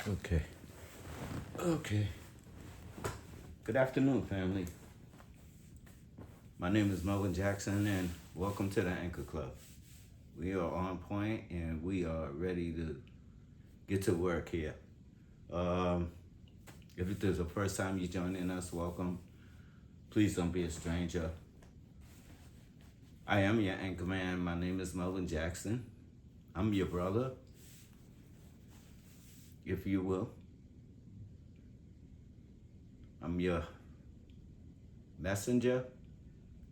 Okay. Okay. Good afternoon, family. My name is Melvin Jackson, and welcome to the Anchor Club. We are on point, and we are ready to get to work here. Um, if it is the first time you're joining us, welcome. Please don't be a stranger. I am your anchor man. My name is Melvin Jackson. I'm your brother, if you will. I'm your messenger,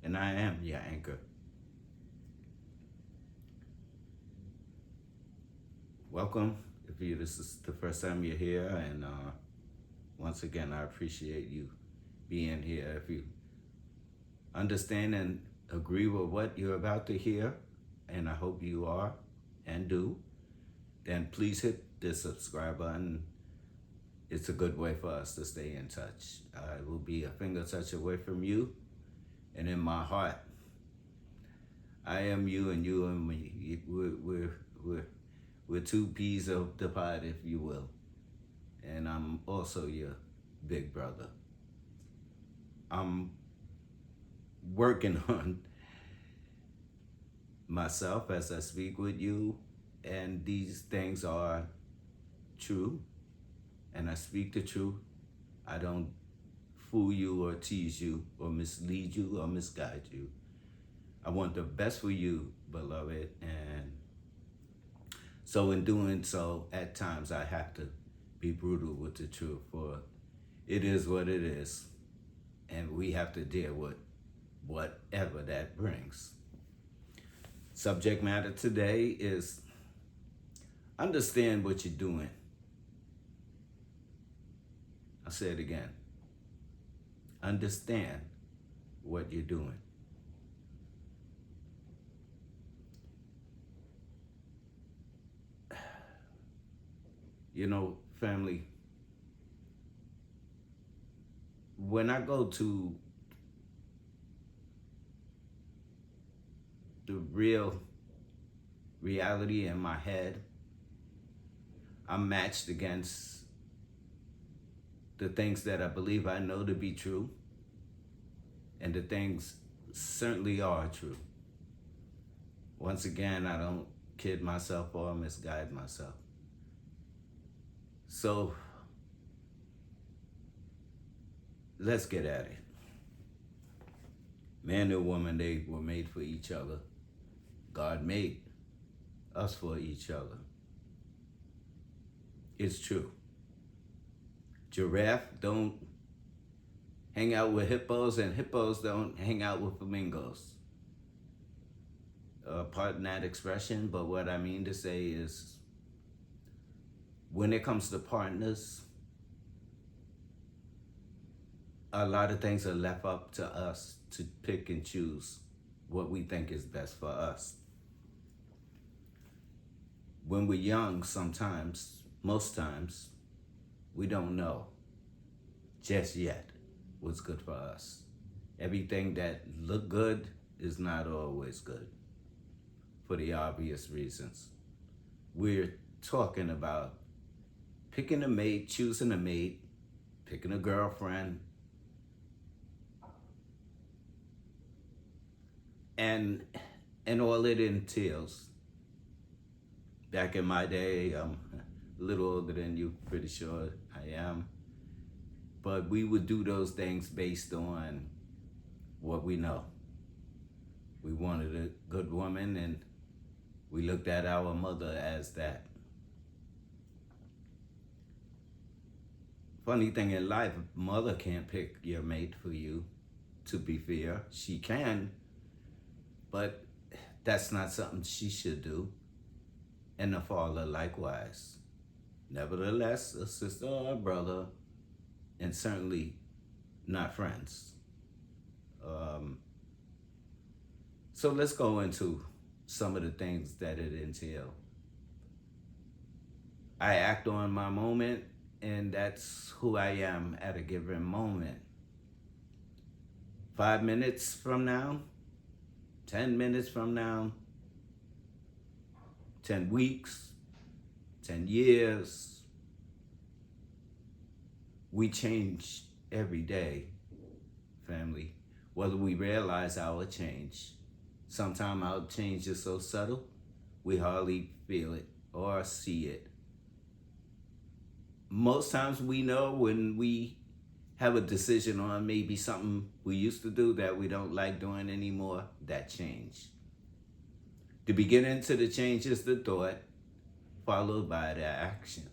and I am your anchor. Welcome. If you this is the first time you're here, and once again, I appreciate you being here. If you understand and agree with what you're about to hear, and I hope you are and do, then please hit the subscribe button. It's a good way for us to stay in touch. I will be a finger touch away from you, and in my heart, I am you and you and me. We're two peas of the pod, if you will. And I'm also your big brother. I'm working on myself as I speak with you, and these things are true, and I speak the truth. I don't fool you or tease you or mislead you or misguide you. I want the best for you, beloved, and so in doing so, at times I have to be brutal with the truth, for it is what it is, and we have to deal with whatever that brings. Subject matter today is understand what you're doing. I'll say it again. Understand what you're doing. You know, family, when I go to the real reality in my head, I'm matched against the things that I believe I know to be true, and the things certainly are true. Once again, I don't kid myself or misguide myself. So let's get at it. Man and woman, they were made for each other. God made us for each other. It's true. Giraffe don't hang out with hippos, and hippos don't hang out with flamingos. Pardon that expression, but what I mean to say is when it comes to partners, a lot of things are left up to us to pick and choose what we think is best for us. When we're young, sometimes, most times, we don't know just yet what's good for us. Everything that look good is not always good, for the obvious reasons. We're talking about picking a mate, choosing a mate, picking a girlfriend, and all it entails. Back in my day, I'm a little older than you, pretty sure I am. But we would do those things based on what we know. We wanted a good woman, and we looked at our mother as that. Funny thing in life, mother can't pick your mate for you, to be fair. She can, but that's not something she should do. And the father likewise. Nevertheless, a sister or a brother, and certainly not friends. So let's go into some of the things that it entails. I act on my moment, and that's who I am at a given moment. 5 minutes from now, 10 minutes from now, 10 weeks, 10 years, We change every day, family, whether we realize our change. Sometimes our change is so subtle, we hardly feel it or see it. Most times we know when we have a decision on maybe something we used to do that we don't like doing anymore, that change. The beginning to the change is the thought, followed by the action.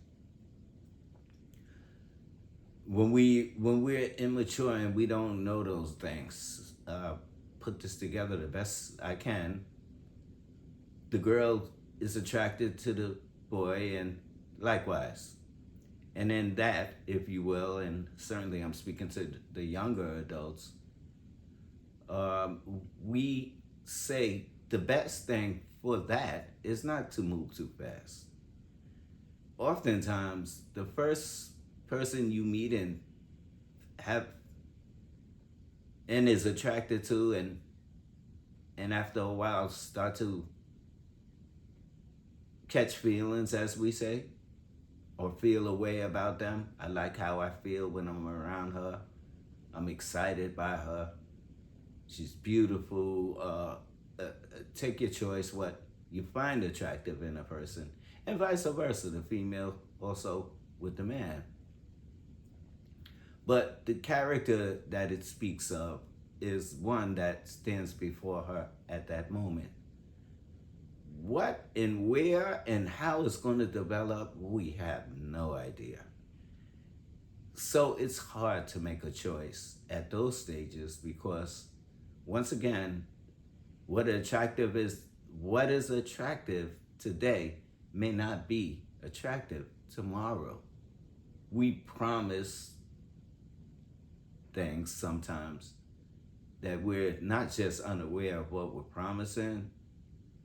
When we're immature and we don't know those things, put this together the best I can. The girl is attracted to the boy, and likewise. And in that, if you will, and certainly I'm speaking to the younger adults, we say the best thing for that is not to move too fast. Oftentimes, the first person you meet and have and is attracted to, and after a while start to catch feelings, as we say, or feel a way about them. I like how I feel when I'm around her. I'm excited by her. She's beautiful. Take your choice what you find attractive in a person, and vice versa, the female also with the man. But the character that it speaks of is one that stands before her at that moment. What and where and how it's going to develop, we have no idea. So it's hard to make a choice at those stages because, once again, what is attractive today may not be attractive tomorrow. We promise things sometimes that we're not just unaware of what we're promising,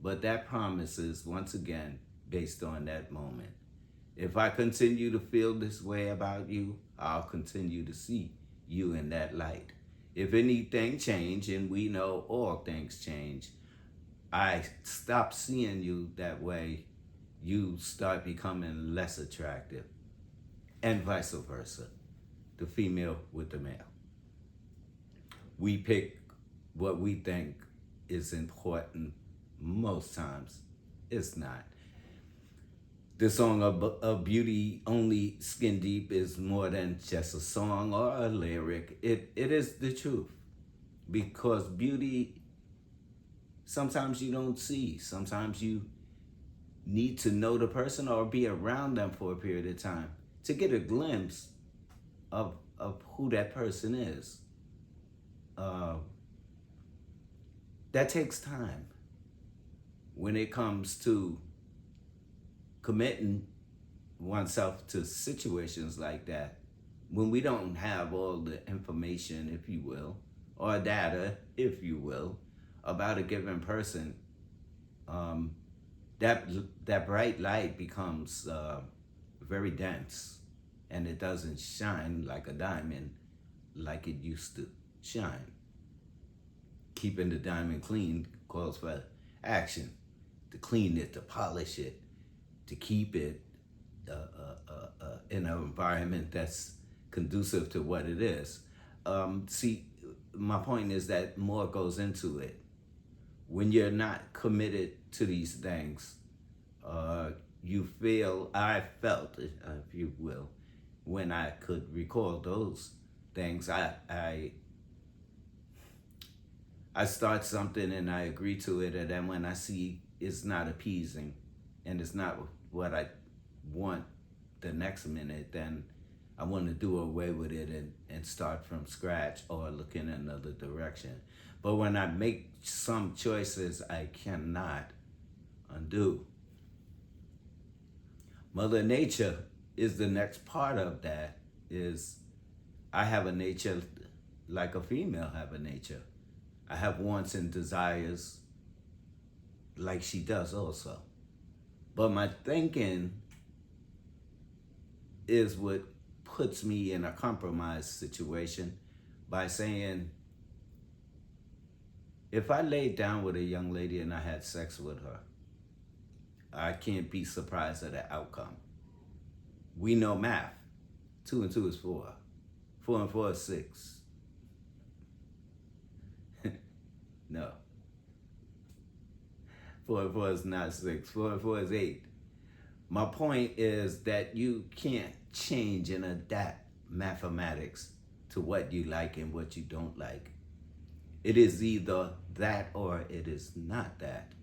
but that promise is, once again, based on that moment. If I continue to feel this way about you, I'll continue to see you in that light. If anything change, and we know all things change, I stop seeing you that way, you start becoming less attractive, and vice versa, the female with the male. We pick what we think is important. Most times it's not. The song of Beauty Only Skin Deep is more than just a song or a lyric. It is the truth, because beauty sometimes you don't see. Sometimes you need to know the person or be around them for a period of time to get a glimpse of who that person is. That takes time. When it comes to committing oneself to situations like that, when we don't have all the information, if you will, or data, if you will, about a given person, that bright light becomes very dense, and it doesn't shine like a diamond like it used to shine. Keeping the diamond clean calls for action, to clean it, to polish it, to keep it in an environment that's conducive to what it is. See, my point is that more goes into it. When you're not committed to these things, I felt, if you will, when I could recall those things, I start something and I agree to it, and then when I see it's not appeasing and it's not what I want the next minute, then I want to do away with it and start from scratch or look in another direction. But when I make some choices, I cannot undo. Mother Nature is the next part of that. Is I have a nature like a female have a nature. I have wants and desires like she does also. But my thinking is what puts me in a compromised situation by saying, if I laid down with a young lady and I had sex with her, I can't be surprised at the outcome. We know math. 2 and 2 is 4. 4 and 4 is 6. No. 4 and 4 is not 6. 4 and 4 is 8. My point is that you can't change and adapt mathematics to what you like and what you don't like. It is either that or it is not that.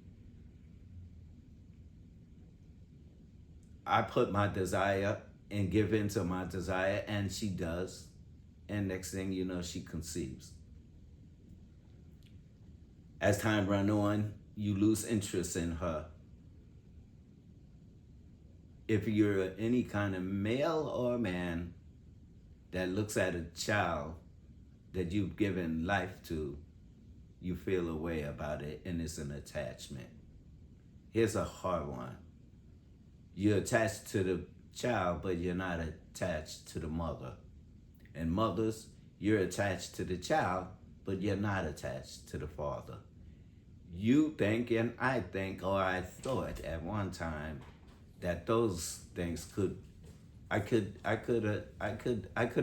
I put my desire and give in to my desire, and she does. And next thing you know, she conceives. As time runs on, you lose interest in her. If you're any kind of male or man that looks at a child that you've given life to, you feel a way about it, and it's an attachment. Here's a hard one. You're attached to the child, but you're not attached to the mother. And mothers, you're attached to the child, but you're not attached to the father. You think, and I think, or I thought at one time, that those things I could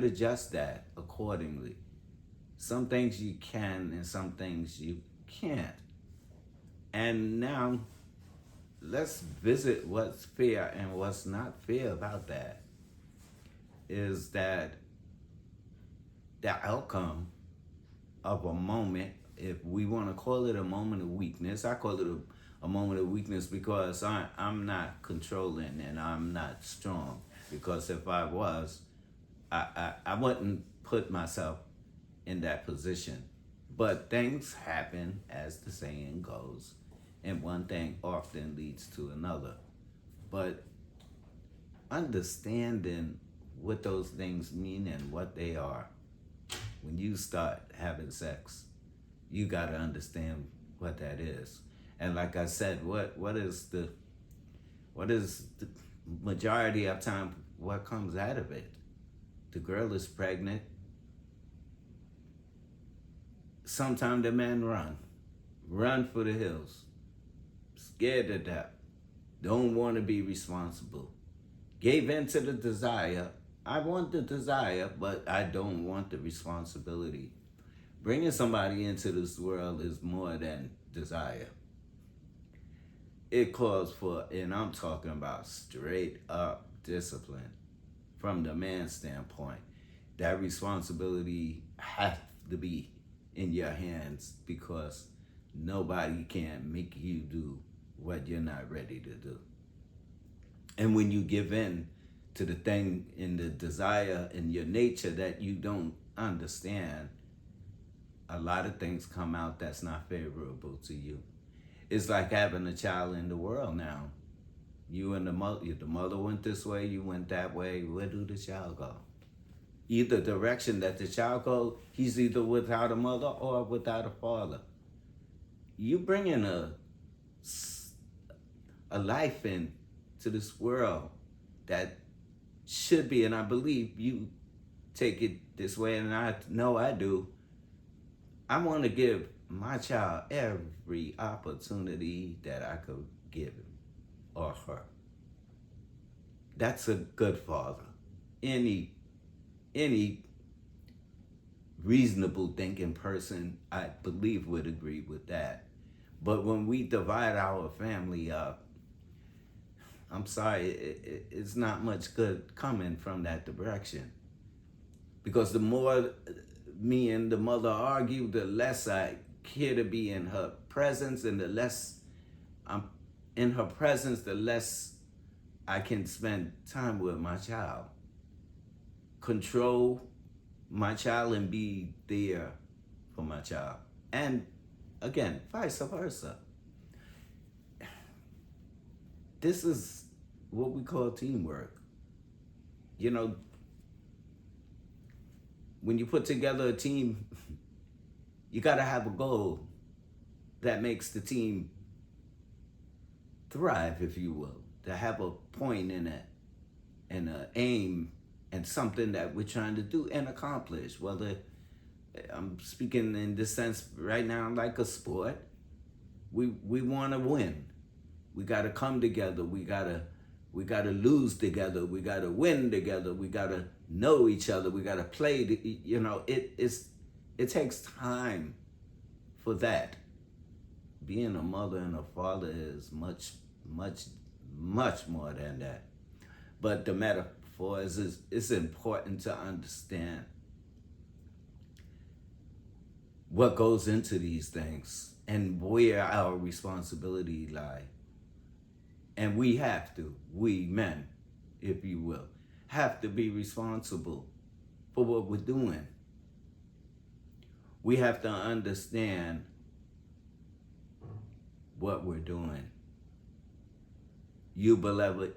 adjust that accordingly. Some things you can, and some things you can't. And now, let's visit what's fair and what's not fair about that. Is that the outcome of a moment, if we want to call it a moment of weakness, I call it a moment of weakness because I'm not controlling and I'm not strong. Because if I was, I wouldn't put myself in that position. But things happen, as the saying goes, and one thing often leads to another. But understanding what those things mean and what they are, when you start having sex, you got to understand what that is. And like I said, what is the majority of time what comes out of it? The girl is pregnant. Sometimes the man run for the hills, scared to death, don't want to be responsible, gave in to the desire. I want the desire, but I don't want the responsibility. Bringing somebody into this world is more than desire. It calls for, and I'm talking about straight up discipline from the man's standpoint. That responsibility has to be in your hands because nobody can make you do what you're not ready to do. And when you give in to the thing in the desire in your nature that you don't understand, a lot of things come out that's not favorable to you. It's like having a child in the world now. You and the mother went this way, you went that way. Where do the child go? Either direction that the child goes, he's either without a mother or without a father. You bringing a life into this world that should be, and I believe you take it this way, and I know I do. I want to give my child every opportunity that I could give him or her. That's a good father. Any reasonable thinking person, I believe, would agree with that. But when we divide our family up, I'm sorry, it's not much good coming from that direction. Because the more me and the mother argue, the less I care to be in her presence, and the less I'm in her presence, the less I can spend time with my child. Control my child and be there for my child. And again, vice versa. This is what we call teamwork. You know, when you put together a team, you got to have a goal that makes the team thrive, if you will, to have a point in it and an aim and something that we're trying to do and accomplish. Whether I'm speaking in this sense right now like a sport, we want to win. We got to come together. We got We got to lose together. We got to win together. We got to know each other. We got to play. It takes time for that. Being a mother and a father is much, much, much more than that. But the metaphor is it's important to understand what goes into these things and where our responsibility lie. And we men, if you will, have to be responsible for what we're doing. We have to understand what we're doing. You, beloved,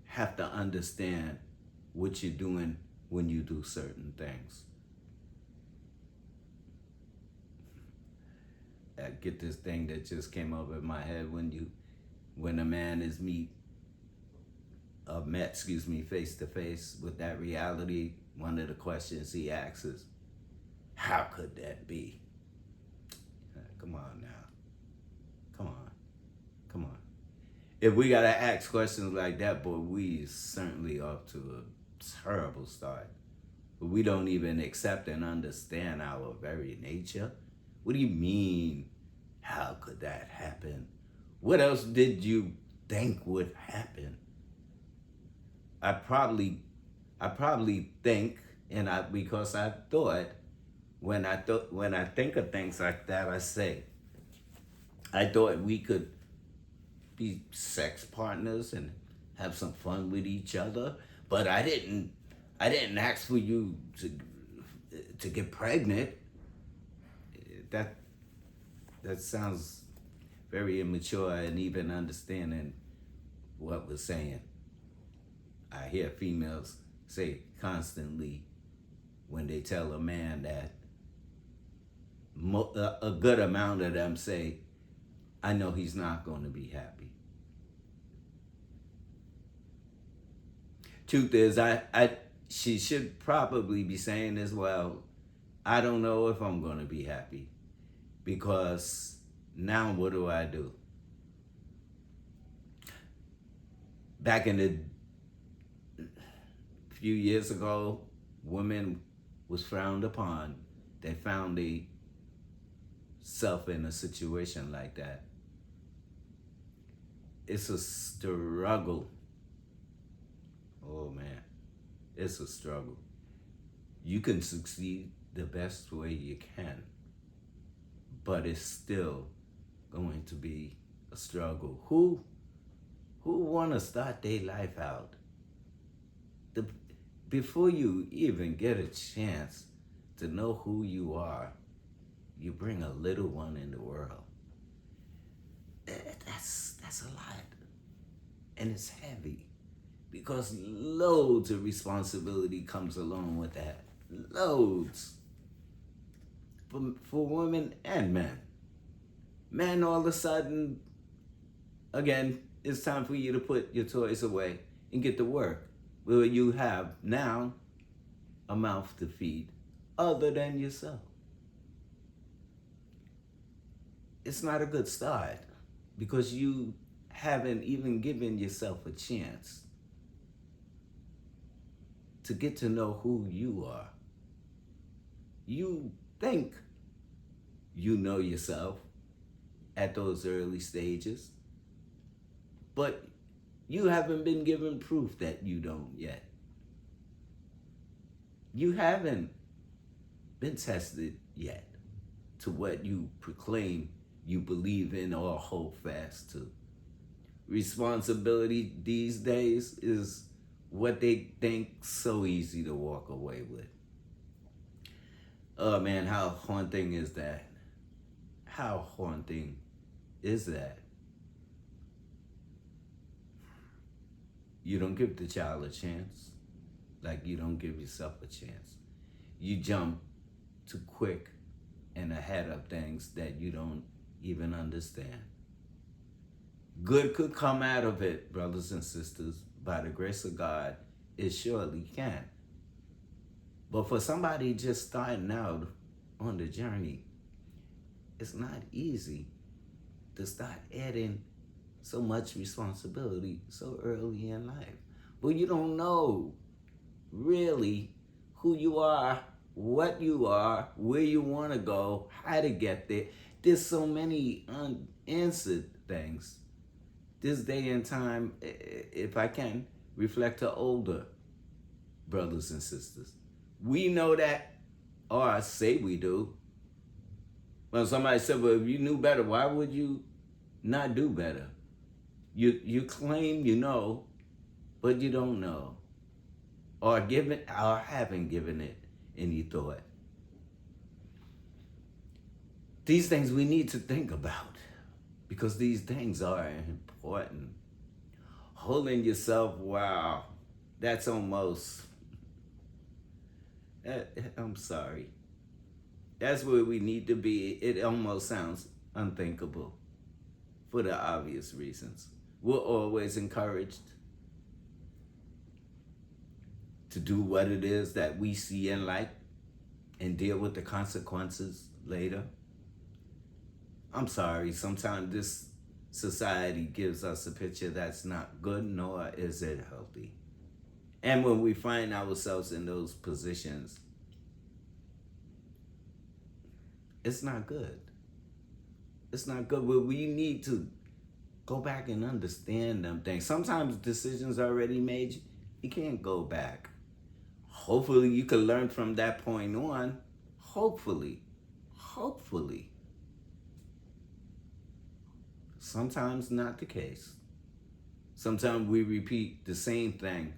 have to understand what you're doing when you do certain things. I get this thing that just came up in my head when a man is met face to face with that reality. One of the questions he asks is, how could that be? Come on now. Come on. If we gotta ask questions like that, boy, we certainly off to a terrible start. But we don't even accept and understand our very nature. What do you mean, how could that happen? What else did you think would happen? I probably think, because I thought, when I think of things like that, I thought we could be sex partners and have some fun with each other, but I didn't ask for you to get pregnant. That sounds very immature and even understanding what we're saying. I hear females say constantly when they tell a man that, a good amount of them say, I know he's not going to be happy. Truth is, she should probably be saying as well, I don't know if I'm going to be happy, because now what do I do? Back in the few years ago, women was frowned upon. They found themselves in a situation like that. It's a struggle. Oh man, it's a struggle. You can succeed the best way you can, but it's still going to be a struggle. Who want to start their life out? Before you even get a chance to know who you are, you bring a little one in the world. That's a lot. And it's heavy, because loads of responsibility comes along with that. Loads. For women and men. Men, all of a sudden, again, it's time for you to put your toys away and get to work. Where you have now a mouth to feed other than yourself. It's not a good start, because you haven't even given yourself a chance to get to know who you are. You think you know yourself at those early stages, but you haven't been given proof that you don't yet. You haven't been tested yet to what you proclaim you believe in or hold fast to. Responsibility these days is what they think so easy to walk away with. Oh man, how haunting is that? How haunting is that? You don't give the child a chance, like you don't give yourself a chance. You jump too quick and ahead of things that you don't even understand. Good could come out of it, brothers and sisters, by the grace of God. It surely can. But for somebody just starting out on the journey, it's not easy to start adding so much responsibility so early in life. But you don't know really who you are, what you are, where you want to go, how to get there. There's so many unanswered things. This day and time, if I can reflect to older brothers and sisters, we know that, or I say we do. Well, somebody said, well, if you knew better, why would you not do better? You claim you know, but you don't know. Or haven't given it any thought. These things we need to think about because these things are important. Holding yourself, wow, that's almost, I'm sorry. That's where we need to be. It almost sounds unthinkable for the obvious reasons. We're always encouraged to do what it is that we see and like and deal with the consequences later. I'm sorry, sometimes this society gives us a picture that's not good, nor is it healthy. And when we find ourselves in those positions, it's not good. It's not good. But we need to go back and understand them things. Sometimes decisions already made, you can't go back. Hopefully you can learn from that point on. Hopefully. Sometimes not the case. Sometimes we repeat the same thing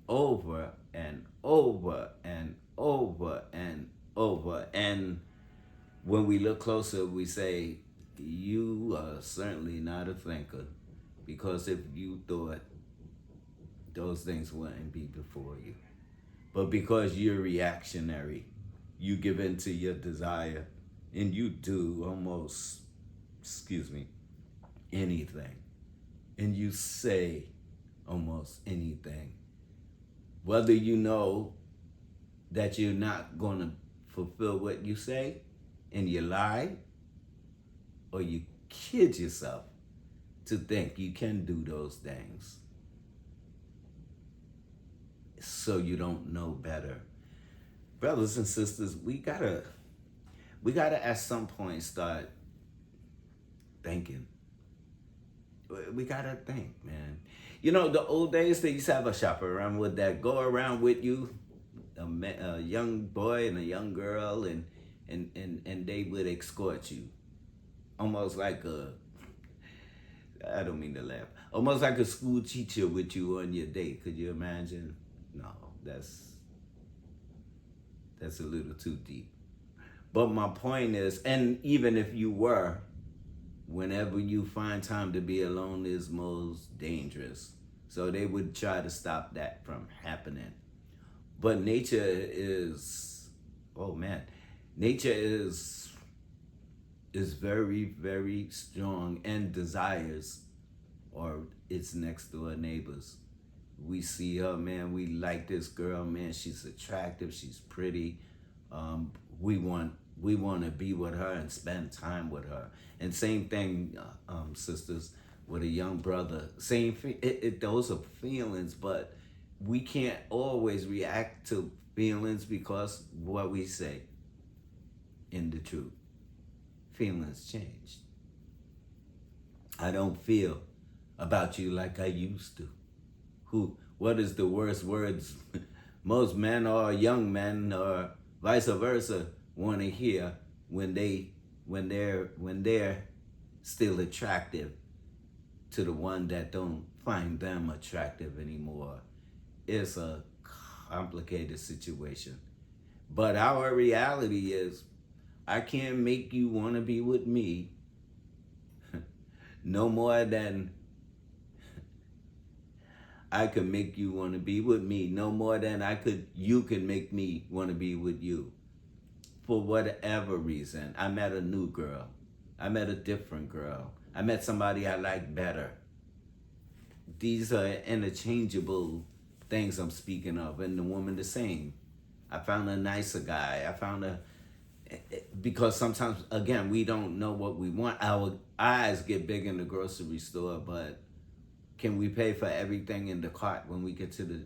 over and over and over and over. And when we look closer, we say, you are certainly not a thinker. Because if you thought, those things wouldn't be before you. But because you're reactionary, you give in to your desire, and you do almost, anything. And you say almost anything. Whether you know that you're not going to fulfill what you say, and you lie, or you kid yourself to think you can do those things. So you don't know better. Brothers and sisters, we gotta at some point start thinking. We gotta think, man. You know, the old days they used to have a chaperone with that go around with you, a young boy and a young girl, and they would escort you, almost like I don't mean to laugh, almost like a school teacher with you on your date. Could you imagine? No, that's a little too deep. But my point is, and even if you were, whenever you find time to be alone is most dangerous. So they would try to stop that from happening. But nature is, nature is very, very strong and desires or its next door neighbors. We see her, man, we like this girl, man, she's attractive, she's pretty. We want to be with her and spend time with her. And same thing, sisters, with a young brother. Those are feelings, but we can't always react to feelings because what we say in the truth. Feelings changed. I don't feel about you like I used to. What is the worst words most men or young men or vice versa want to hear when they're still attractive to the one that don't find them attractive anymore? It's a complicated situation. But our reality is, I can't make you want to be with me no more than I could make you want to be with me, no more than you can make me want to be with you. For whatever reason, I met a new girl. I met a different girl. I met somebody I like better. These are interchangeable things I'm speaking of, and the woman the same. I found a nicer guy. I found because sometimes, again, we don't know what we want. Our eyes get big in the grocery store, but can we pay for everything in the cart when we get to the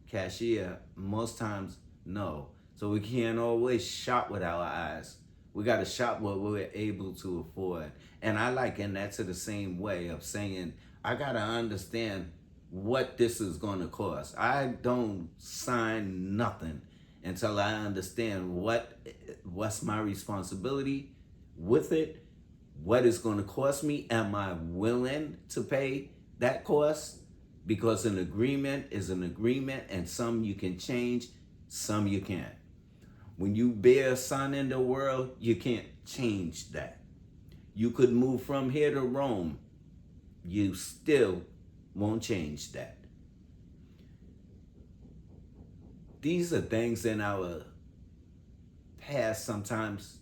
cashier? Most times, no. So we can't always shop with our eyes. We got to shop what we're able to afford. And I liken that to the same way of saying, I got to understand what this is going to cost. I don't sign nothing until I understand what's my responsibility with it, what it's going to cost me. Am I willing to pay that cost? Because an agreement is an agreement, and some you can change, some you can't. When you bear a son in the world, you can't change that. You could move from here to Rome, you still won't change that. These are things in our past sometimes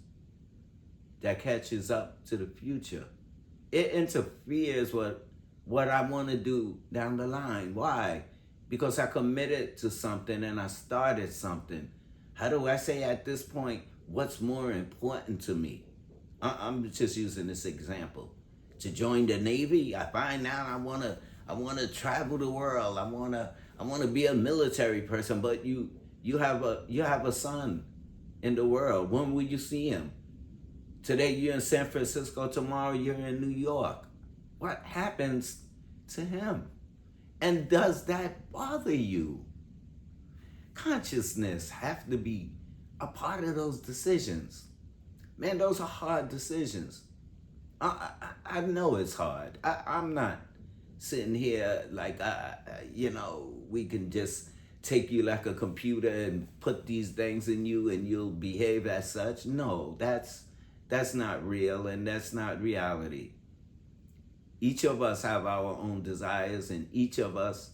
that catches up to the future. It interferes with what I want to do down the line. Why? Because I committed to something and I started something. How do I say at this point what's more important to me? I'm just using this example. To join the Navy, I find out I wanna travel the world. I wanna be a military person. But you have a son in the world. When will you see him? Today you're in San Francisco. Tomorrow you're in New York. What happens to him? And does that bother you? Consciousness have to be a part of those decisions. Man, those are hard decisions. I know it's hard. I'm not sitting here like, we can just take you like a computer and put these things in you and you'll behave as such. No, that's not real, and that's not reality. Each of us have our own desires, and each of us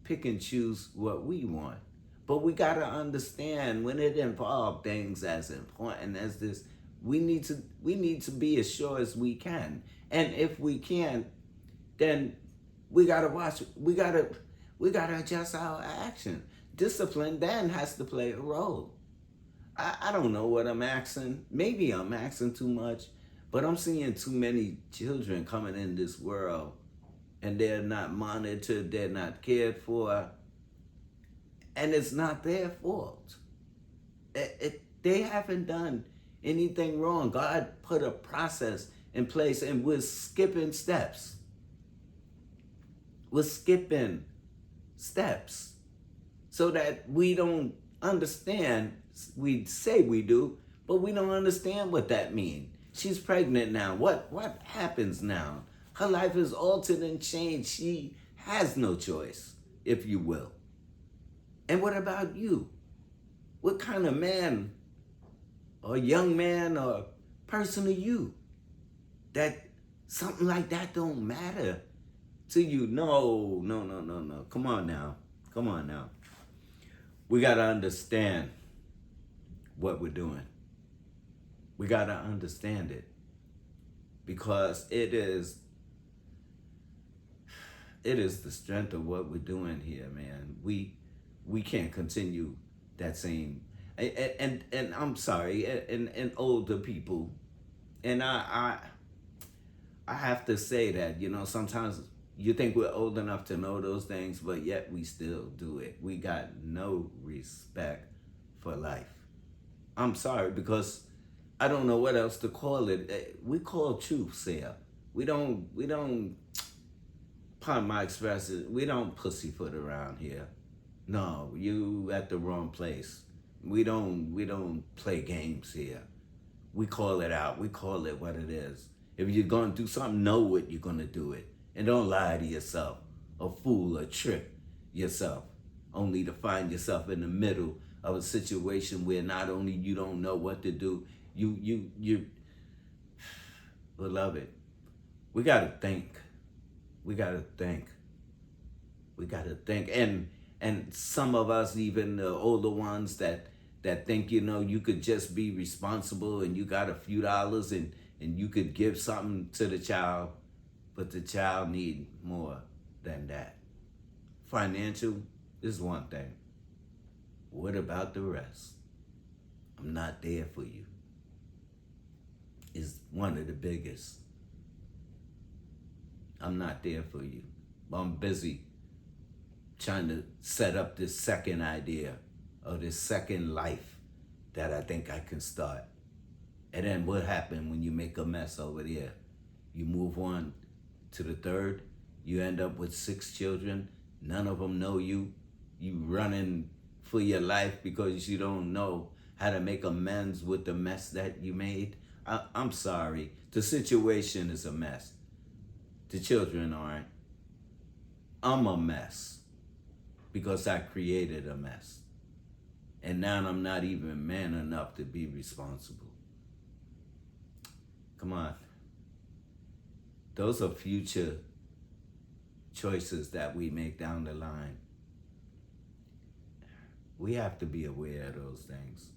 pick and choose what we want. But we got to understand when it involves things as important as this, we need to be as sure as we can. And if we can't, then we got to watch, we got to adjust our action. Discipline then has to play a role. I don't know what I'm asking. Maybe I'm asking too much, but I'm seeing too many children coming in this world and they're not monitored, they're not cared for, and it's not their fault. They haven't done anything wrong. God put a process in place and we're skipping steps. We're skipping steps so that we don't understand. We say we do, but we don't understand what that means. She's pregnant now. What happens now? Her life is altered and changed. She has no choice, if you will. And what about you? What kind of man or young man or person are you that something like that don't matter to you? No. Come on now. We got to understand what we're doing. We got to understand it, because it is the strength of what we're doing here, man. We can't continue that same, and I'm sorry, and older people, and I have to say that, sometimes you think we're old enough to know those things, but yet we still do it. We got no respect for life. I'm sorry, because I don't know what else to call it. We call truth sayer. We don't, pardon my expression, we don't pussyfoot around here. No, you at the wrong place. We don't play games here. We call it out. We call it what it is. If you're going to do something, know what you're going to do it. And don't lie to yourself or fool or trick yourself, only to find yourself in the middle of a situation where not only you don't know what to do, you beloved, we got to think. We got to think. And some of us, even the older ones that think, you could just be responsible and you got a few dollars and you could give something to the child, but the child need more than that. Financial is one thing. What about the rest? I'm not there for you. is one of the biggest. I'm not there for you. I'm busy trying to set up this second idea or this second life that I think I can start. And then what happened when you make a mess over there? You move on to the third, you end up with 6 children, none of them know you. You running for your life because you don't know how to make amends with the mess that you made. I'm sorry, the situation is a mess. The children aren't. I'm a mess because I created a mess. And now I'm not even man enough to be responsible. Come on. Those are future choices that we make down the line. We have to be aware of those things.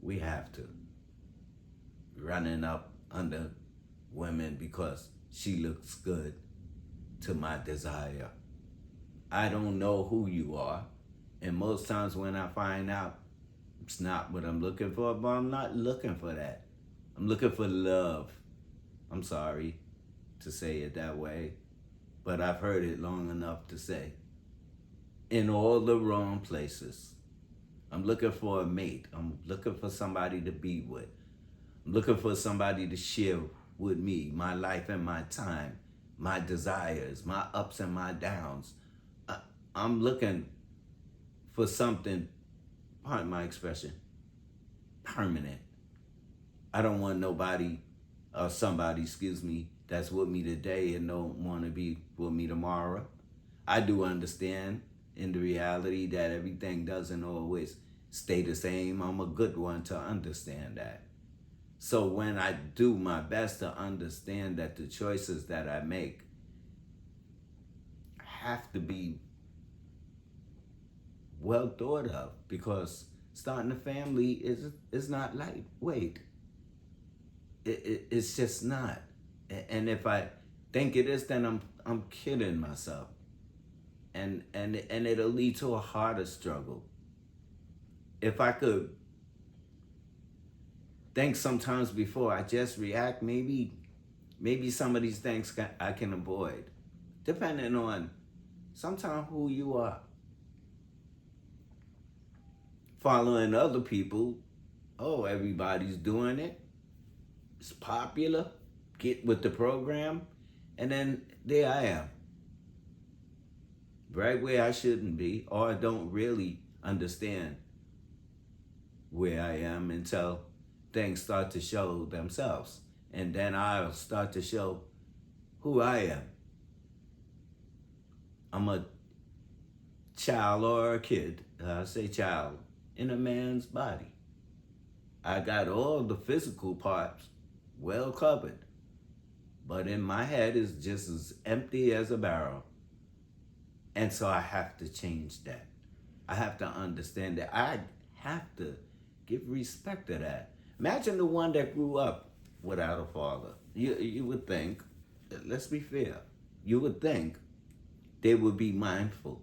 We have to. Running up under women because she looks good to my desire. I don't know who you are. And most times when I find out, it's not what I'm looking for, but I'm not looking for that. I'm looking for love. I'm sorry to say it that way, but I've heard it long enough to say. In all the wrong places. I'm looking for a mate. I'm looking for somebody to be with. I'm looking for somebody to share with me my life and my time, my desires, my ups and my downs. I'm looking for something, pardon my expression, permanent. I don't want nobody or somebody, that's with me today and don't want to be with me tomorrow. I do understand in the reality that everything doesn't always stay the same. I'm a good one to understand that. So when I do my best to understand that the choices that I make have to be well thought of, because starting a family is not lightweight. It's just not. And if I think it is, then I'm kidding myself. And it'll lead to a harder struggle. If I could think sometimes before I just react, maybe some of these things I can avoid, depending on sometimes who you are. Following other people, oh, everybody's doing it. It's popular. Get with the program. And then there I am. Right where I shouldn't be, or I don't really understand where I am until things start to show themselves. And then I'll start to show who I am. I'm a child or a kid, I say child, in a man's body. I got all the physical parts well covered, but in my head is just as empty as a barrel. And so I have to change that. I have to understand that. I have to give respect to that. Imagine the one that grew up without a father. You would think, let's be fair, you would think they would be mindful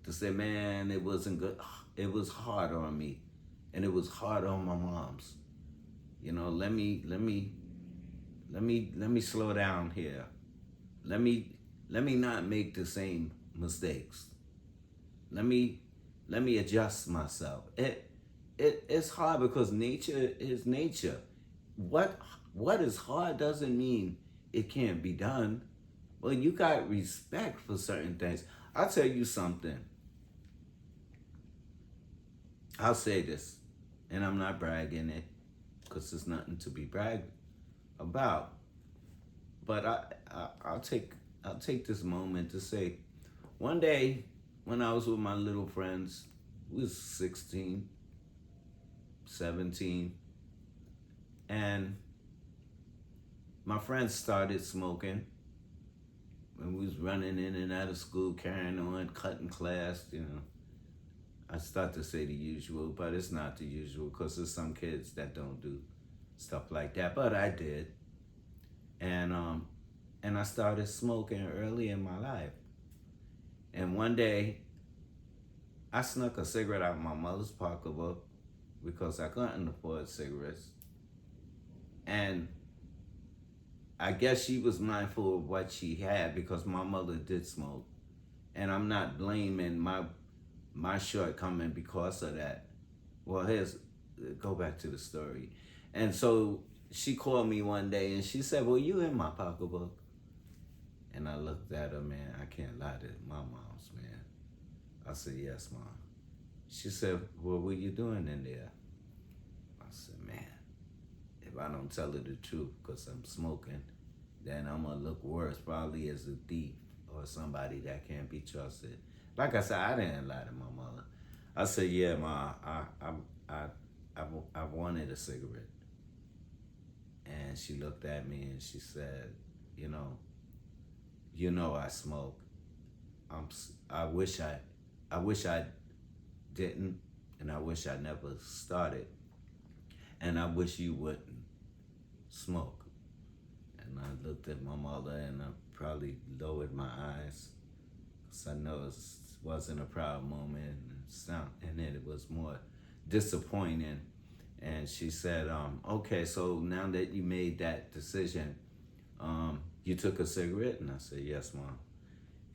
to say, man, it wasn't good. It was hard on me, and it was hard on my mom's. You know, let me slow down here. Let me not make the same mistakes. Let me adjust myself. It's hard because nature is nature. What is hard doesn't mean it can't be done. Well, you got respect for certain things. I'll tell you something. I'll say this, and I'm not bragging it, because there's nothing to be bragged about. But I'll take this moment to say, one day when I was with my little friends, we was 16, 17, and my friends started smoking, and we was running in and out of school, carrying on, cutting class, you know. I start to say the usual, but it's not the usual, because there's some kids that don't do stuff like that, but I did. And I started smoking early in my life. And one day, I snuck a cigarette out of my mother's pocketbook because I couldn't afford cigarettes. And I guess she was mindful of what she had because my mother did smoke. And I'm not blaming my shortcoming because of that. Well, here's go back to the story. And so she called me one day and she said, "Well, you in my pocketbook?" And I looked at her, man. I can't lie to my mom's, man. I said, "Yes, mom." She said, "Well, what are you doing in there?" I said, "Man, if I don't tell her the truth because I'm smoking, then I'm going to look worse, probably as a thief or somebody that can't be trusted." Like I said, I didn't lie to my mother. I said, "Yeah, ma, I, I wanted a cigarette." And she looked at me and she said, "You know, I smoke. I wish I didn't, and I wish I never started, and I wish you wouldn't smoke." And I looked at my mother and I probably lowered my eyes because I know it wasn't a proud moment and then it was more disappointing. And she said, "Okay, so now that you made that decision, you took a cigarette?" And I said, "Yes, mom."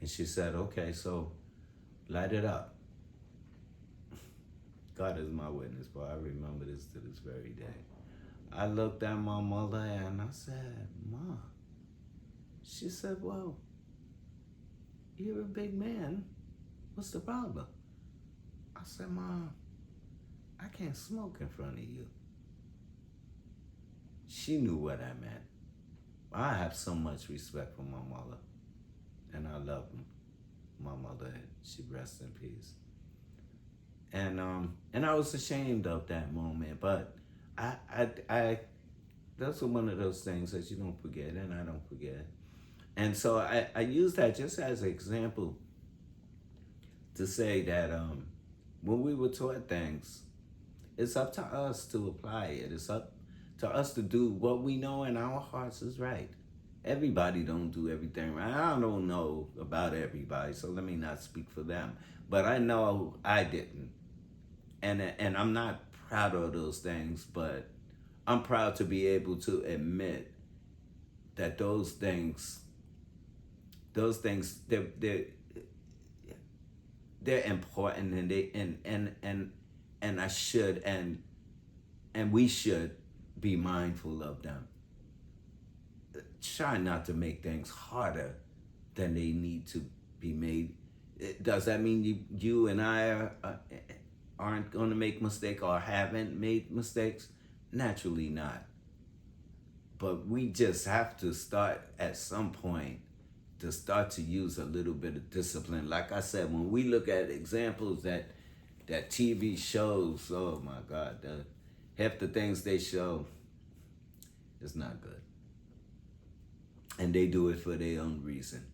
And she said, "Okay, so light it up." God is my witness, but I remember this to this very day. I looked at my mother and I said, "Mom." She said, "Well, you're a big man. What's the problem?" I said, "Mom, I can't smoke in front of you." She knew what I meant. I have so much respect for my mother, and I love my mother. She rests in peace. And I was ashamed of that moment, but I that's one of those things that you don't forget, and I don't forget. And so I use that just as an example to say that when we were taught things, it's up to us to apply it. It's up to us to do what we know in our hearts is right. Everybody don't do everything right. I don't know about everybody, so let me not speak for them. But I know I didn't. And I'm not proud of those things, but I'm proud to be able to admit that those things they're important, and they and I should and we should be mindful of them. Try not to make things harder than they need to be made. Does that mean you and I aren't going to make mistakes or haven't made mistakes? Naturally not. But we just have to start at some point to start to use a little bit of discipline. Like I said, when we look at examples that TV shows, oh my God, half the things they show is not good. And they do it for their own reason,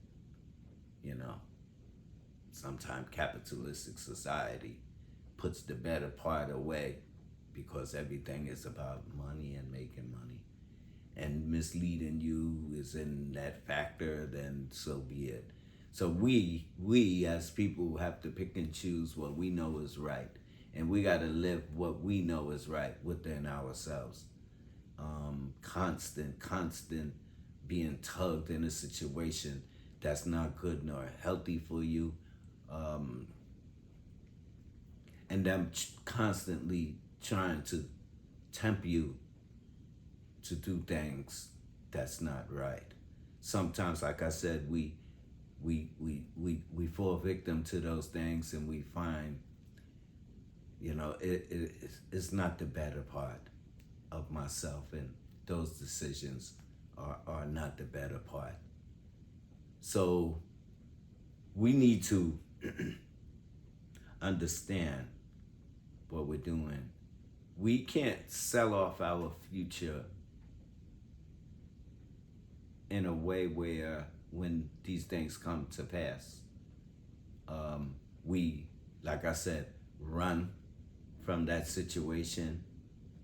you know. Sometimes capitalistic society puts the better part away because everything is about money and making money. And misleading you is in that factor, then so be it. So we as people have to pick and choose what we know is right. And we got to live what we know is right within ourselves. Constant being tugged in a situation that's not good nor healthy for you, um, and them constantly trying to tempt you to do things that's not right. Sometimes, like I said, we fall victim to those things, and we find, it's not the better part of myself, and those decisions are not the better part. So we need to understand what we're doing. We can't sell off our future in a way where when these things come to pass, we, like I said, run from that situation,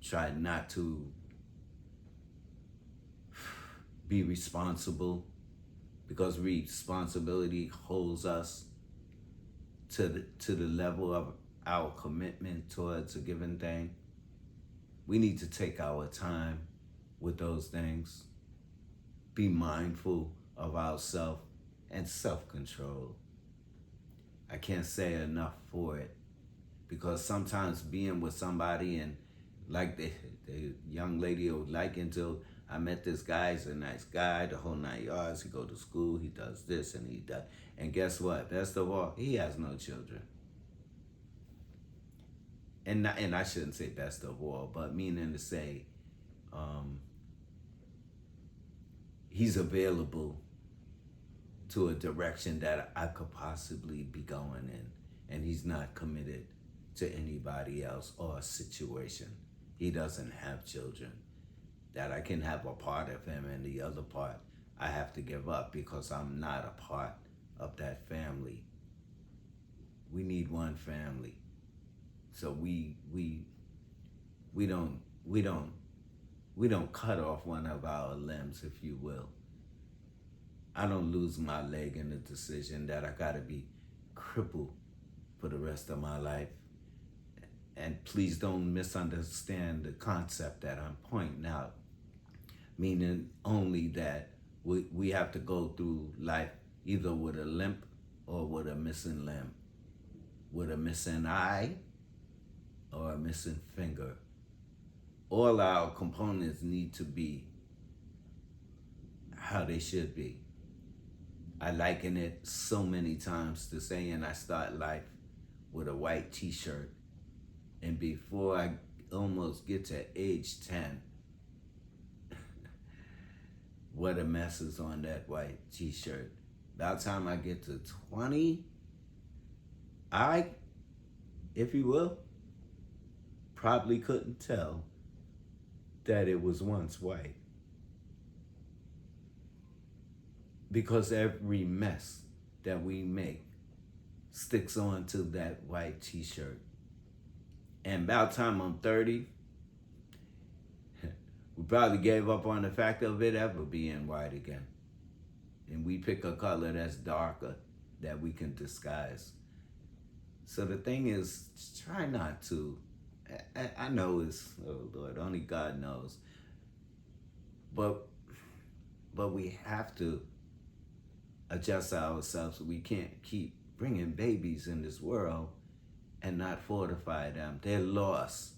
try not to be responsible because responsibility holds us to the level of our commitment towards a given thing. We need to take our time with those things. Be mindful of ourselves and self-control. I can't say enough for it, because sometimes being with somebody, and like the young lady was like, until I met this guy, he's a nice guy, the whole 9 yards. He go to school, he does this and he does, and guess what? Best of all, he has no children. And I shouldn't say best of all, but meaning to say, he's available to a direction that I could possibly be going in, and he's not committed to anybody else or a situation. He doesn't have children. That I can have a part of him, and the other part I have to give up because I'm not a part of that family. We need one family. So we don't cut off one of our limbs, if you will. I don't lose my leg in the decision that I gotta be crippled for the rest of my life. And please don't misunderstand the concept that I'm pointing out, meaning only that we have to go through life either with a limp or with a missing limb, with a missing eye or a missing finger. All our components need to be how they should be. I liken it so many times to saying I start life with a white t-shirt, and before I almost get to age 10, what a mess is on that white t-shirt. By the time I get to 20, I, if you will, probably couldn't tell that it was once white. Because every mess that we make sticks onto that white t-shirt. And by the time I'm 30, we probably gave up on the fact of it ever being white again. And we pick a color that's darker that we can disguise. So the thing is, try not to. I know it's, oh Lord, only God knows. But we have to adjust ourselves. We can't keep bringing babies in this world and not fortify them. They're lost.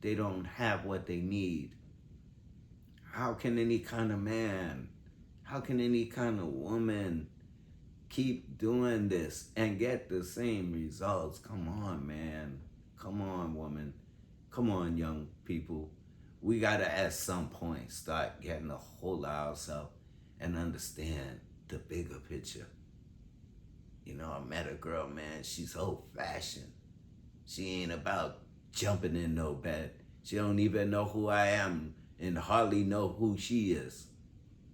They don't have what they need. How can any kind of man, how can any kind of woman keep doing this and get the same results? Come on, man. Come on, woman. Come on, young people. We gotta at some point start getting a hold of ourselves and understand the bigger picture. You know, I met a girl, man, she's old fashioned. She ain't about jumping in no bed. She don't even know who I am and hardly know who she is.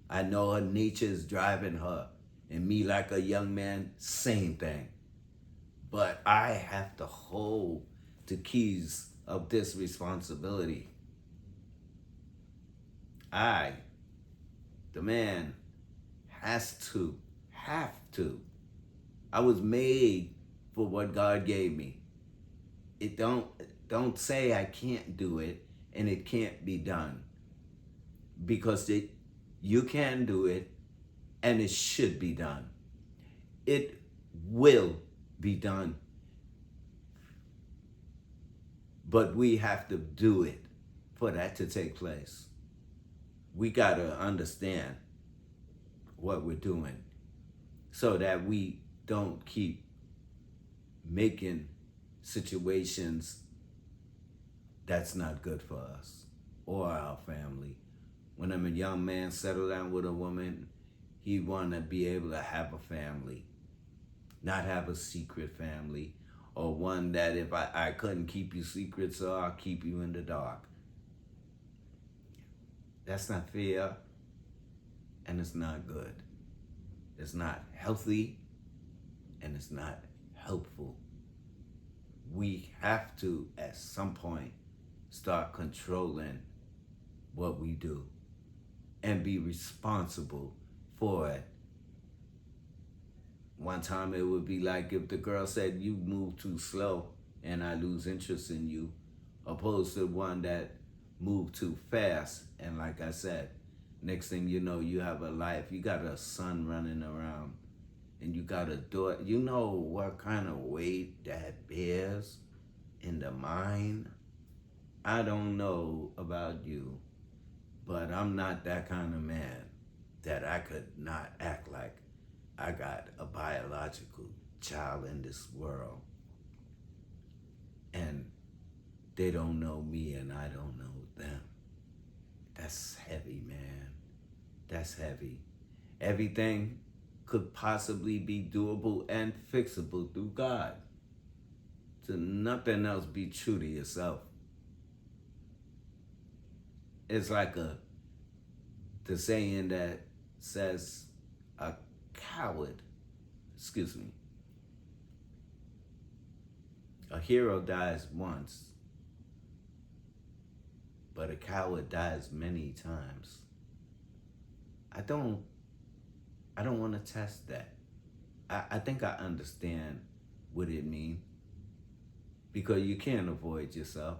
I know her nature is driving her, and me like a young man, same thing. But I have to hold the keys of this responsibility. I, the man, have to. I was made for what God gave me. It don't say I can't do it and it can't be done, because you can do it and it should be done. It will be done. But we have to do it for that to take place. We got to understand what we're doing so that we don't keep making situations that's not good for us or our family. When I'm a young man, settle down with a woman, he want to be able to have a family, not have a secret family, or one that if I couldn't keep you secret, so I'll keep you in the dark. That's not fair, and it's not good. It's not healthy, and it's not helpful. We have to, at some point, start controlling what we do and be responsible for it. One time it would be like if the girl said, you move too slow and I lose interest in you, opposed to one that move too fast. And like I said, next thing you know, you have a life. You got a son running around and you got a daughter. You know what kind of weight that bears in the mind? I don't know about you, but I'm not that kind of man that I could not act like I got a biological child in this world and they don't know me and I don't know them. That's heavy, man. That's heavy. Everything could possibly be doable and fixable through God. To nothing else be true to yourself. It's like the saying that says a coward, excuse me, a hero dies once, but a coward dies many times. I don't want to test that. I think I understand what it means because you can't avoid yourself.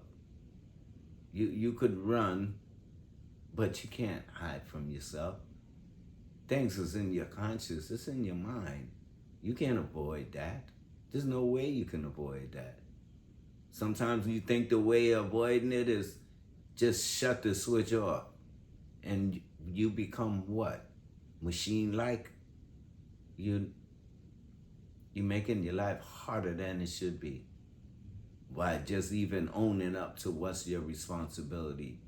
You could run, but you can't hide from yourself. Things is in your conscious, it's in your mind. You can't avoid that. There's no way you can avoid that. Sometimes you think the way of avoiding it is just shut the switch off and you become what? Machine-like. You're making your life harder than it should be by just even owning up to what's your responsibility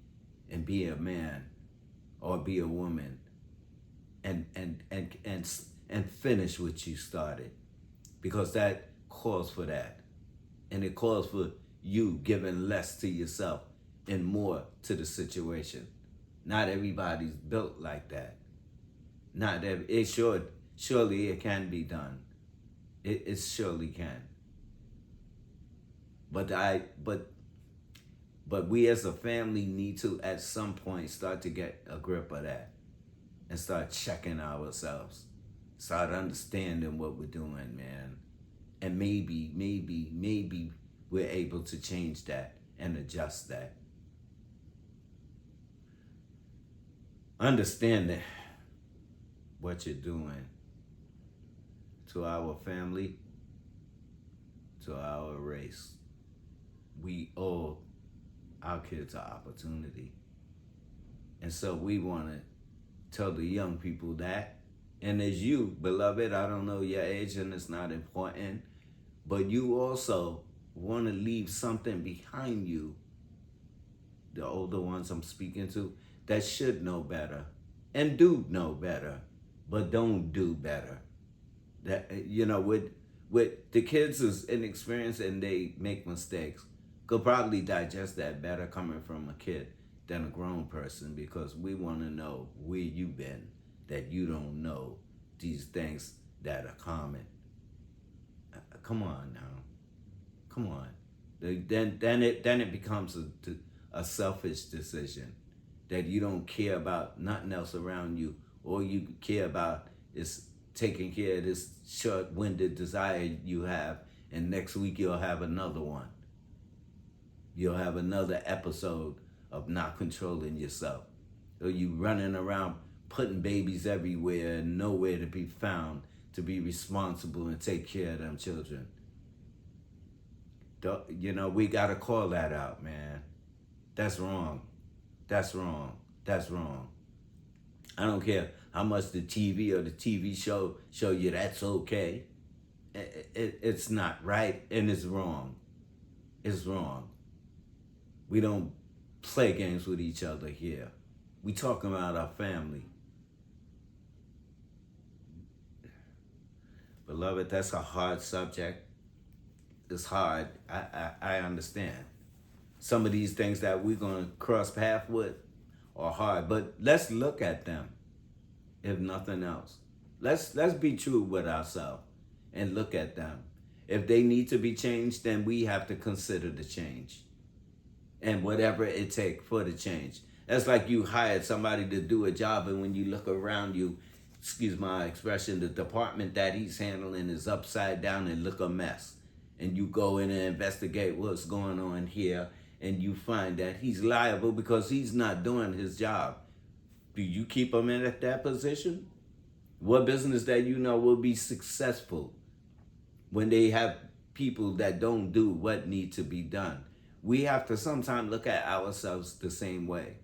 and be a man or be a woman and finish what you started, because that calls for that, and it calls for you giving less to yourself and more to the situation. Not everybody's built like that. Not every, it surely it can be done. It surely can. But we as a family need to at some point start to get a grip of that and start checking ourselves. Start understanding what we're doing, man. And maybe we're able to change that and adjust that. Understanding what you're doing to our family, to our race. We owe our kids an opportunity. And so we want to tell the young people that. And as you, beloved, I don't know your age and it's not important, but you also want to leave something behind you, the older ones I'm speaking to, that should know better and do know better, but don't do better. That, you know, with the kids is inexperienced and they make mistakes, could probably digest that better coming from a kid than a grown person, because we want to know where you've been, that you don't know these things that are common. Come on now, come on. Then it becomes a selfish decision that you don't care about nothing else around you. All you care about is taking care of this short-winded desire you have, and next week you'll have another one. You'll have another episode of not controlling yourself. Or you running around putting babies everywhere and nowhere to be found to be responsible and take care of them children. You know, we gotta call that out, man. That's wrong. That's wrong. That's wrong. I don't care how much the TV or the TV show you that's okay. It's not right and it's wrong. It's wrong. We don't play games with each other here. We talking about our family. Beloved, that's a hard subject. It's hard. I understand. Some of these things that we're going to cross paths with are hard, but let's look at them, if nothing else. Let's be true with ourselves and look at them. If they need to be changed, then we have to consider the change and whatever it takes for the change. That's like you hired somebody to do a job, and when you look around you, excuse my expression, the department that he's handling is upside down and look a mess. And you go in and investigate what's going on here, and you find that he's liable because he's not doing his job, do you keep him in at that position? What business that you know will be successful when they have people that don't do what need to be done? We have to sometimes look at ourselves the same way.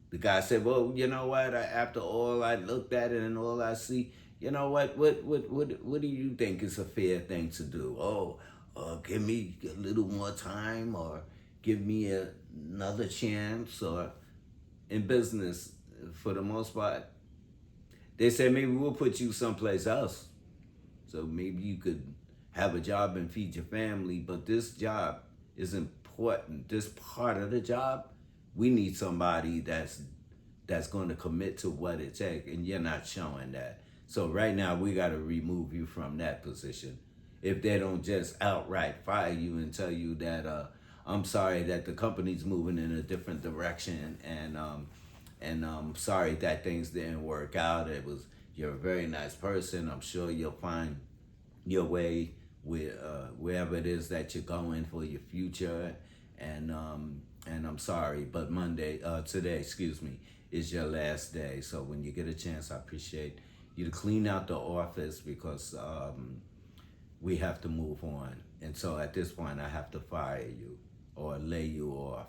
The guy said, "Well, you know what? After all I looked at it and all I see, you know what? What do you think is a fair thing to do? Oh, give me a little more time, or give me another chance." Or in business, for the most part, they say maybe we'll put you someplace else, so maybe you could have a job and feed your family. But this job is important. This part of the job, we need somebody that's going to commit to what it takes, and you're not showing that. So right now we got to remove you from that position. If they don't just outright fire you and tell you that I'm sorry that the company's moving in a different direction, and sorry that things didn't work out. You're a very nice person. I'm sure you'll find your way with wherever it is that you're going for your future, and I'm sorry, but today, excuse me, is your last day. So when you get a chance, I appreciate you to clean out the office, because we have to move on. And so at this point, I have to fire you or lay you off.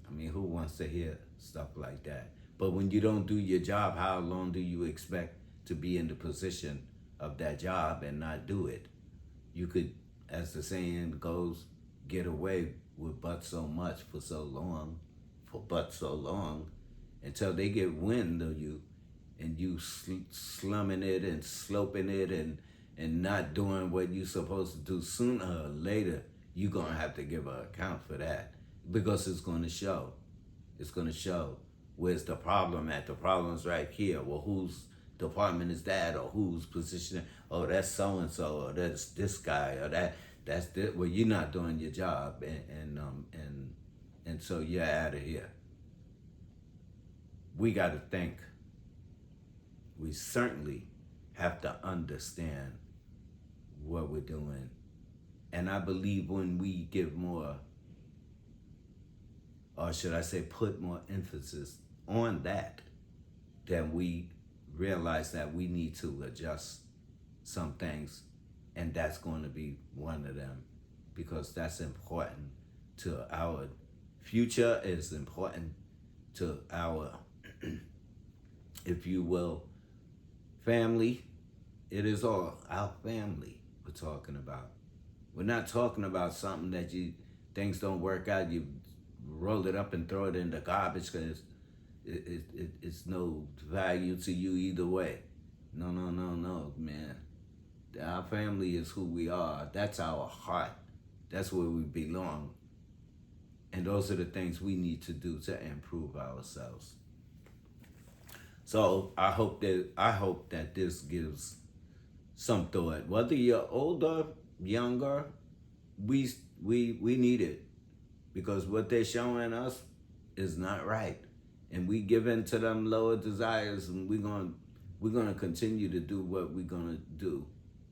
I mean, who wants to hear stuff like that? But when you don't do your job, how long do you expect to be in the position of that job and not do it? You could, as the saying goes, get away with but so much for but so long, until they get wind of you and you slumming it and sloping it and not doing what you're supposed to do. Sooner or later, you're going to have to give an account for that, because it's going to show. It's going to show. Where's the problem at? The problem's right here. Well, whose department is that, or whose position? Oh, that's so-and-so, or that's this guy, or that's this. Well, you're not doing your job, and so you're out of here. We got to think. We certainly have to understand what we're doing. And I believe when we give more, or should I say put more emphasis on that, then we realize that we need to adjust some things, and that's going to be one of them, because that's important to our future, is important to our, if you will, family. It is all our family we're talking about. We're not talking about something that things don't work out, you roll it up and throw it in the garbage because it's no value to you either way. No, man. Our family is who we are. That's our heart. That's where we belong. And those are the things we need to do to improve ourselves. So I hope that this gives some thought. Whether you're older, younger, we need it, because what they're showing us is not right, and we give in to them lower desires, and we're gonna continue to do what we're gonna do,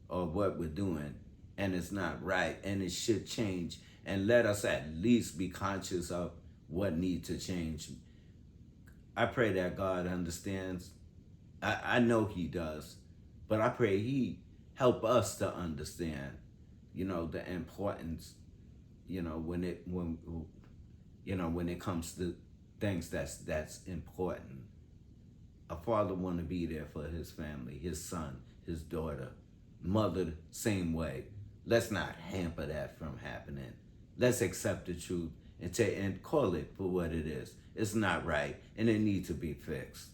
or what we're doing, and it's not right, and it should change. And let us at least be conscious of what needs to change. I pray that God understands. I know He does, but I pray He help us to understand, the importance, when it comes to things that's important. A father want to be there for his family, his son, his daughter, mother, same way. Let's not hamper that from happening. Let's accept the truth and call it for what it is. It's not right, and it needs to be fixed.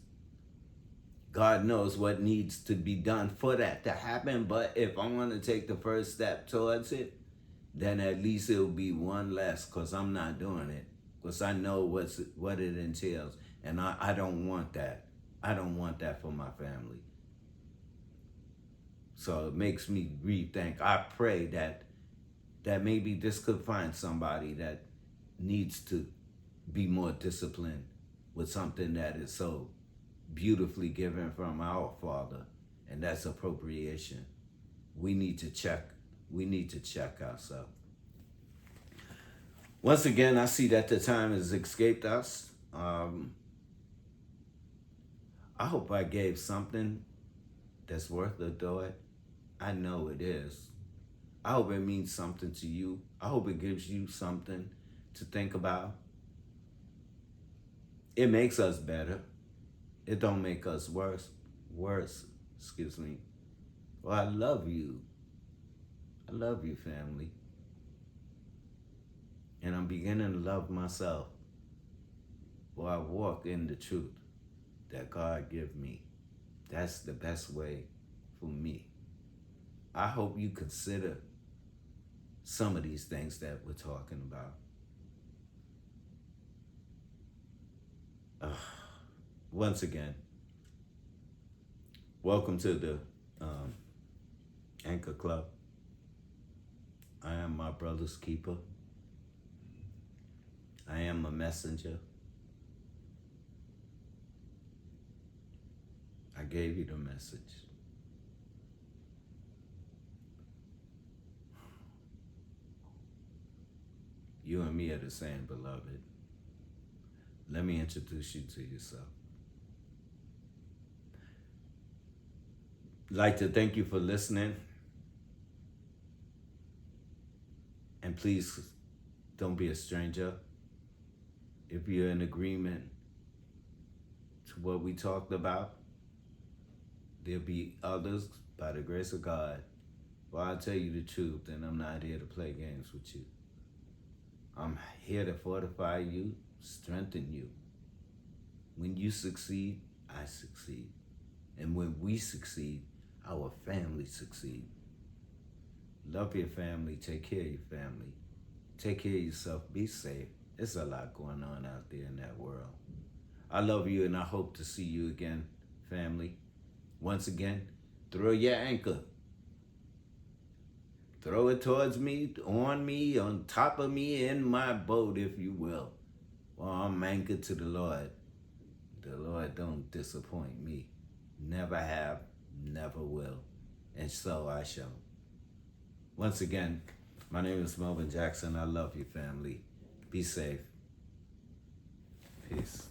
God knows what needs to be done for that to happen, but if I want to take the first step towards it, then at least it'll be one less, because I'm not doing it, because I know what it entails, and I don't want that. I don't want that for my family. So it makes me rethink. I pray that maybe this could find somebody that needs to be more disciplined with something that is so beautifully given from our Father, and that's appropriation. We need to check ourselves. Once again, I see that the time has escaped us. I hope I gave something that's worth a thought. I know it is. I hope it means something to you. I hope it gives you something to think about. It makes us better. It don't make us worse. Worse, excuse me. Well, I love you. I love you, family. And I'm beginning to love myself. For I walk in the truth that God give me. That's the best way for me. I hope you consider some of these things that we're talking about. Once again, welcome to the Anchor Club. I am my brother's keeper. I am a messenger. I gave you the message. You and me are the same, beloved. Let me introduce you to yourself. I'd like to thank you for listening. And please don't be a stranger. If you're in agreement to what we talked about, there'll be others by the grace of God. Well, I'll tell you the truth, and I'm not here to play games with you. I'm here to fortify you, strengthen you. When you succeed, I succeed. And when we succeed, our family succeed. Love your family. Take care of your family. Take care of yourself. Be safe. There's a lot going on out there in that world. I love you, and I hope to see you again, family. Once again, throw your anchor. Throw it towards me, on top of me, in my boat, if you will. Well, I'm anchored to the Lord. The Lord don't disappoint me. Never have, never will. And so I shall. Once again, my name is Melvin Jackson. I love you, family. Be safe. Peace.